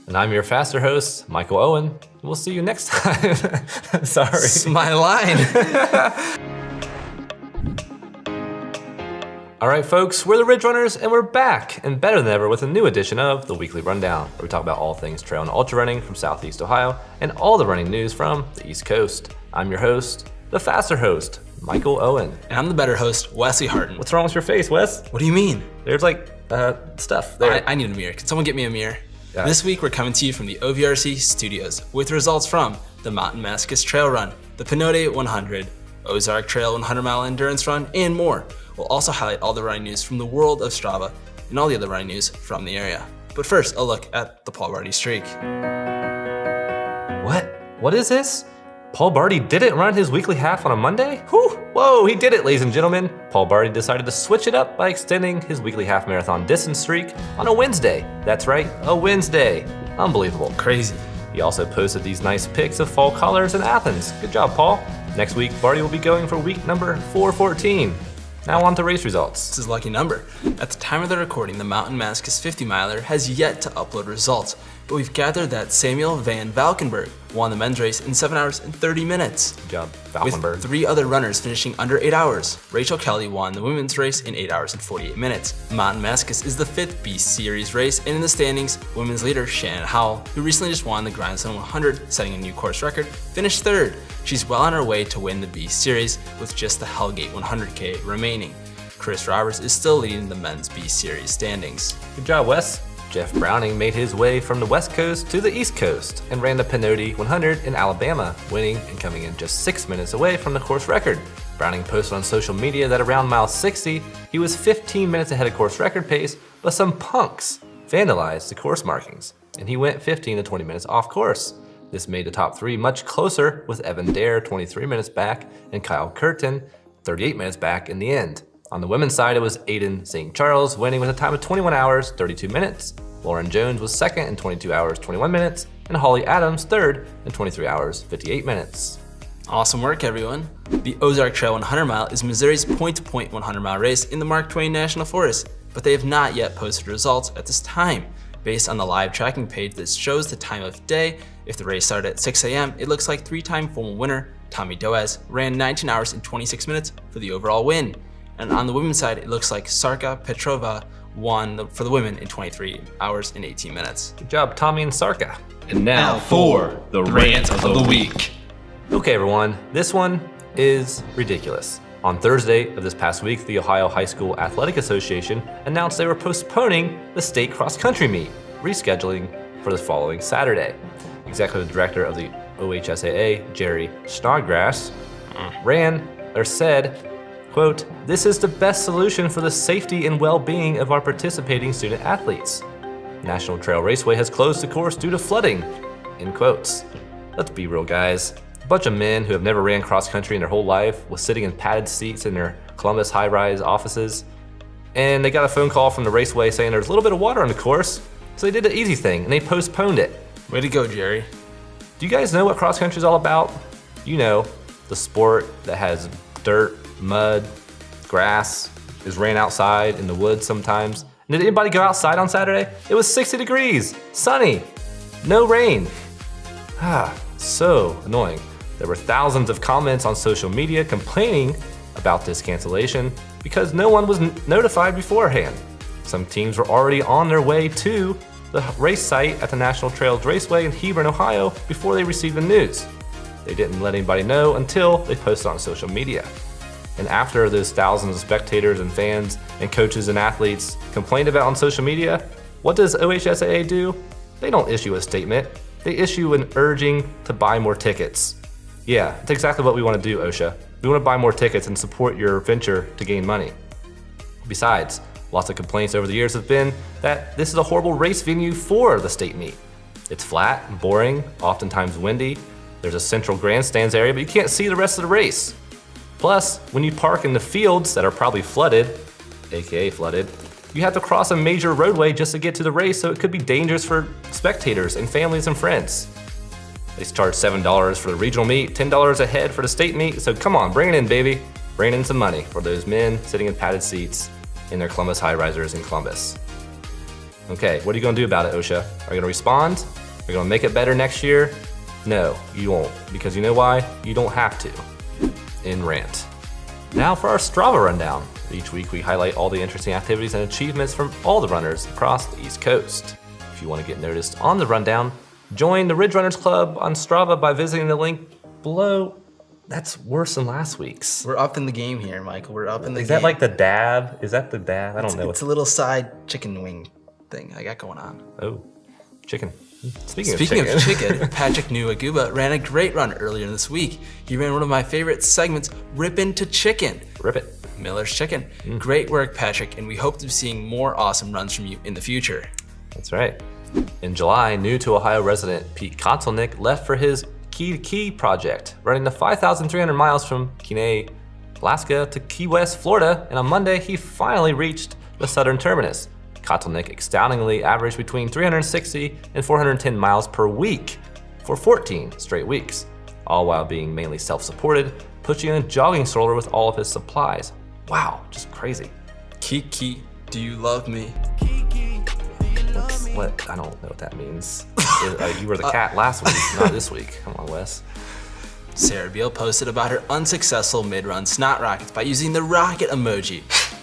And I'm your faster host, Michael Owen. We'll see you next time. Sorry. It's my line. All right, folks, we're the Ridge Runners, and we're back and better than ever with a new edition of the Weekly Rundown, where we talk about all things trail and ultra running from Southeast Ohio and all the running news from the East Coast. I'm your host, the faster host, Michael Owen. And I'm the better host, Wesley Harden. What's wrong with your face, Wes? What do you mean? There's like stuff there. I need a mirror. Can someone get me a mirror? Yeah. This week we're coming to you from the OVRC studios with results from the Masochist Trail Run, the Pinhoti 100, Ozark Trail 100-mile endurance run, and more. We'll also highlight all the running news from the world of Strava and all the other running news from the area. But first, a look at the Barte Streak. What? What is this? Paul Barte didn't run his weekly half on a Monday? Whew! Whoa, he did it, ladies and gentlemen. Paul Barte decided to switch it up by extending his weekly half marathon distance streak on a Wednesday. That's right, a Wednesday. Unbelievable. Crazy. He also posted these nice pics of fall colors in Athens. Good job, Paul. Next week, Barte will be going for week number 414. Now on to race results. This is a lucky number. At the time of the recording, the Mountain Masochist 50-miler has yet to upload results, but we've gathered that Samuel van Valkenburg won the men's race in 7 hours and 30 minutes. Good job, Valkenburg. With 3 other runners finishing under 8 hours. Rachel Kelly won the women's race in 8 hours and 48 minutes. Mountain Masochist is the 5th Beast Series race, and in the standings, women's leader Shannon Howell, who recently just won the Grindstone 100, setting a new course record, finished 3rd. She's well on her way to win the Beast Series with just the Hellgate 100K remaining. Chris Roberts is still leading the men's Beast Series standings. Good job, Wes. Jeff Browning made his way from the West Coast to the East Coast and ran the Pinhoti 100 in Alabama, winning and coming in just 6 minutes away from the course record. Browning posted on social media that around mile 60, he was 15 minutes ahead of course record pace, but some punks vandalized the course markings, and he went 15 to 20 minutes off course. This made the top 3 much closer, with Evan Dare 23 minutes back and Kyle Curtin 38 minutes back in the end. On the women's side, it was Aiden St. Charles winning with a time of 21 hours, 32 minutes. Lauren Jones was second in 22 hours, 21 minutes, and Holly Adams third in 23 hours, 58 minutes. Awesome work, everyone. The Ozark Trail 100-mile is Missouri's point-to-point 100-mile race in the Mark Twain National Forest, but they have not yet posted results at this time. Based on the live tracking page that shows the time of day, if the race started at 6 a.m., it looks like 3-time formal winner Tommy Doaz ran 19 hours and 26 minutes for the overall win. And on the women's side, it looks like Sarka Petrova won for the women in 23 hours and 18 minutes. Good job, Tommy and Sarka. And now for the rant of the week. Okay, everyone, this one is ridiculous. On Thursday of this past week, the Ohio High School Athletic Association announced they were postponing the state cross-country meet, rescheduling for the following Saturday. Executive Director of the OHSAA, Jerry Snodgrass, said, quote, "This is the best solution for the safety and well-being of our participating student athletes. National Trail Raceway has closed the course due to flooding," in quotes. Let's be real, guys. A bunch of men who have never ran cross-country in their whole life was sitting in padded seats in their Columbus high-rise offices, and they got a phone call from the raceway saying there's a little bit of water on the course, so they did the easy thing and they postponed it. Way to go, Jerry. Do you guys know what cross-country is all about? You know, the sport that has dirt, mud, grass, is ran outside in the woods sometimes. And did anybody go outside on Saturday? It was 60 degrees, sunny, no rain. So annoying. There were thousands of comments on social media complaining about this cancellation because no one was notified beforehand. Some teams were already on their way to the race site at the National Trails Raceway in Hebron, Ohio before they received the news. They didn't let anybody know until they posted on social media. And after those thousands of spectators and fans and coaches and athletes complained about on social media, what does OHSAA do? They don't issue a statement. They issue an urging to buy more tickets. Yeah, that's exactly what we want to do, OSHA. We want to buy more tickets and support your venture to gain money. Besides, lots of complaints over the years have been that this is a horrible race venue for the state meet. It's flat and boring, oftentimes windy. There's a central grandstands area, but you can't see the rest of the race. Plus, when you park in the fields that are probably flooded, aka flooded, you have to cross a major roadway just to get to the race, so it could be dangerous for spectators and families and friends. They charge $7 for the regional meet, $10 a head for the state meet, so come on, bring it in, baby. Bring in some money for those men sitting in padded seats in their Columbus high-risers in Columbus. Okay, what are you gonna do about it, OHSAA? Are you gonna respond? Are you gonna make it better next year? No, you won't, because you know why? You don't have to. End rant. Now for our Strava rundown. Each week we highlight all the interesting activities and achievements from all the runners across the East Coast. If you want to get noticed on the rundown, join the Ridge Runners Club on Strava by visiting the link below. That's worse than last week's. We're up in the game here, Michael. We're up in the game. Is that like the dab? Is that the dab? I don't know. It's a little side chicken wing thing I got going on. Oh, chicken. Speaking of chicken, Patrick Nuaguba ran a great run earlier this week. He ran one of my favorite segments, Rip Into Chicken. Rip it. Miller's Chicken. Great work, Patrick, and we hope to be seeing more awesome runs from you in the future. That's right. In July, new to Ohio resident Pete Kotelnick left for his Keiki Project, running the 5,300 miles from Kenai, Alaska to Key West, Florida, and on Monday he finally reached the southern terminus. Kotelnick astoundingly averaged between 360 and 410 miles per week for 14 straight weeks, all while being mainly self-supported, pushing a jogging stroller with all of his supplies. Wow, just crazy. Keiki, do you love me? What? I don't know what that means. You were the cat last week, not this week. Come on, Wes. Sarah Beale posted about her unsuccessful mid-run snot rockets by using the rocket emoji.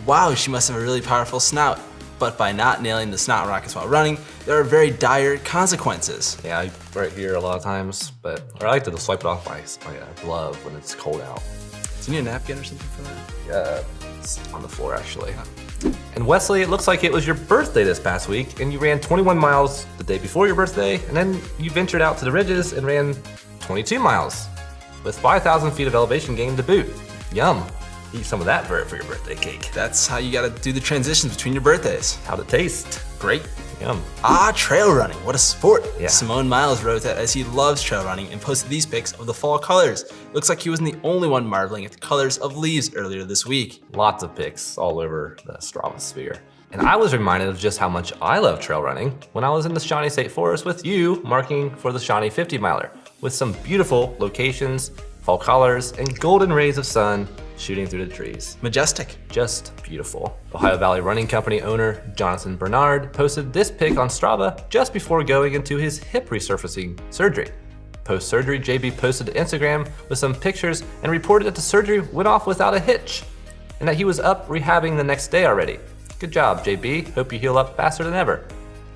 Wow, she must have a really powerful snout. But by not nailing the snot rockets while running, there are very dire consequences. Yeah, I right here a lot of times, or I like to just swipe it off my glove when it's cold out. Do you need a napkin or something for that? Yeah, it's on the floor actually. And Wesley, it looks like it was your birthday this past week, and you ran 21 miles the day before your birthday, and then you ventured out to the ridges and ran 22 miles with 5,000 feet of elevation gain to boot. Yum. Eat some of that for your birthday cake. That's how you gotta do the transitions between your birthdays. How'd it taste? Great. Yum. Trail running, what a sport. Yeah. Simone Miles wrote that as he loves trail running and posted these pics of the fall colors. Looks like he wasn't the only one marveling at the colors of leaves earlier this week. Lots of pics all over the Strava sphere. And I was reminded of just how much I love trail running when I was in the Shawnee State Forest with you marking for the Shawnee 50 miler with some beautiful locations, fall colors, and golden rays of sun shooting through the trees. Majestic. Just beautiful. Ohio Valley Running Company owner Jonathan Bernard posted this pic on Strava just before going into his hip resurfacing surgery. Post-surgery, JB posted to Instagram with some pictures and reported that the surgery went off without a hitch and that he was up rehabbing the next day already. Good job, JB. Hope you heal up faster than ever.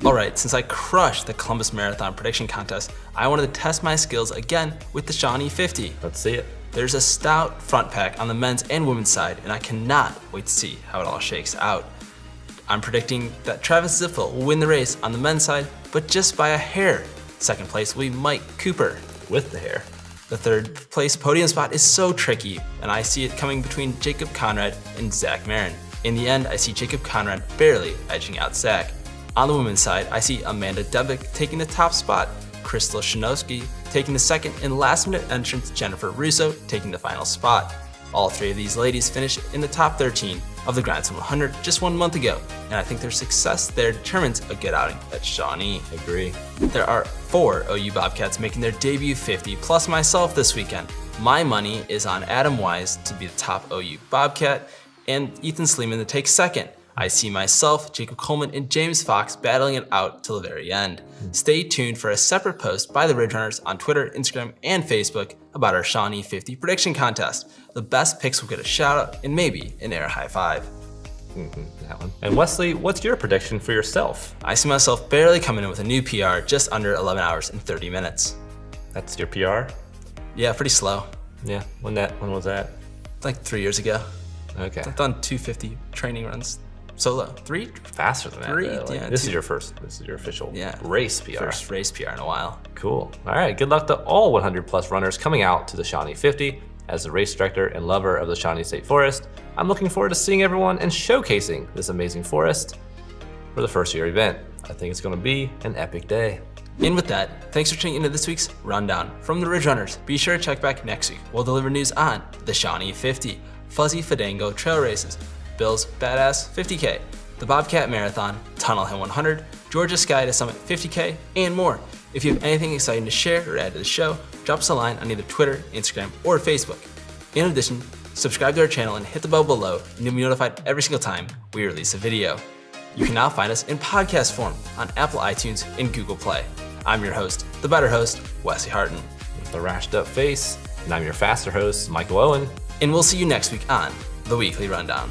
All right, since I crushed the Columbus Marathon prediction contest, I wanted to test my skills again with the Shawnee 50. Let's see it. There's a stout front pack on the men's and women's side, and I cannot wait to see how it all shakes out. I'm predicting that Travis Ziffel will win the race on the men's side, but just by a hair. Second place will be Mike Cooper. With the hair. The third place podium spot is so tricky, and I see it coming between Jacob Conrad and Zach Marin. In the end, I see Jacob Conrad barely edging out Zach. On the women's side, I see Amanda Devick taking the top spot, Crystal Shanowski taking the second, and last-minute entrant Jennifer Russo taking the final spot. All three of these ladies finished in the top 13 of the Grandson 100 just 1 month ago, and I think their success there determines a good outing at Shawnee. Agree. There are 4 OU Bobcats making their debut 50, plus myself this weekend. My money is on Adam Wise to be the top OU Bobcat, and Ethan Sleeman to take second. I see myself, Jacob Coleman, and James Fox battling it out till the very end. Stay tuned for a separate post by the Ridge Runners on Twitter, Instagram, and Facebook about our Shawnee 50 prediction contest. The best picks will get a shout out and maybe an air high five. That one. And Wesley, what's your prediction for yourself? I see myself barely coming in with a new PR just under 11 hours and 30 minutes. That's your PR? Yeah, pretty slow. Yeah, when was that? Like 3 years ago. Okay. I've done 250 training runs. Solo. 3? Faster than that. 3, Like, yeah, this 2. is your official race PR. First race PR in a while. Cool. All right, good luck to all 100 plus runners coming out to the Shawnee 50. As the race director and lover of the Shawnee State Forest, I'm looking forward to seeing everyone and showcasing this amazing forest for the first year event. I think it's gonna be an epic day. And with that, thanks for tuning into this week's Rundown from the Ridge Runners. Be sure to check back next week. We'll deliver news on the Shawnee 50, Fuzzy Fandango Trail Races, Bill's Badass 50K, the Bobcat Marathon, Tunnel Hill 100, Georgia Sky to Summit 50K, and more. If you have anything exciting to share or add to the show, drop us a line on either Twitter, Instagram, or Facebook. In addition, subscribe to our channel and hit the bell below, and you'll be notified every single time we release a video. You can now find us in podcast form on Apple iTunes and Google Play. I'm your host, the better host, Wesley Harton. The rashed up face, and I'm your faster host, Michael Owen. And we'll see you next week on The Weekly Rundown.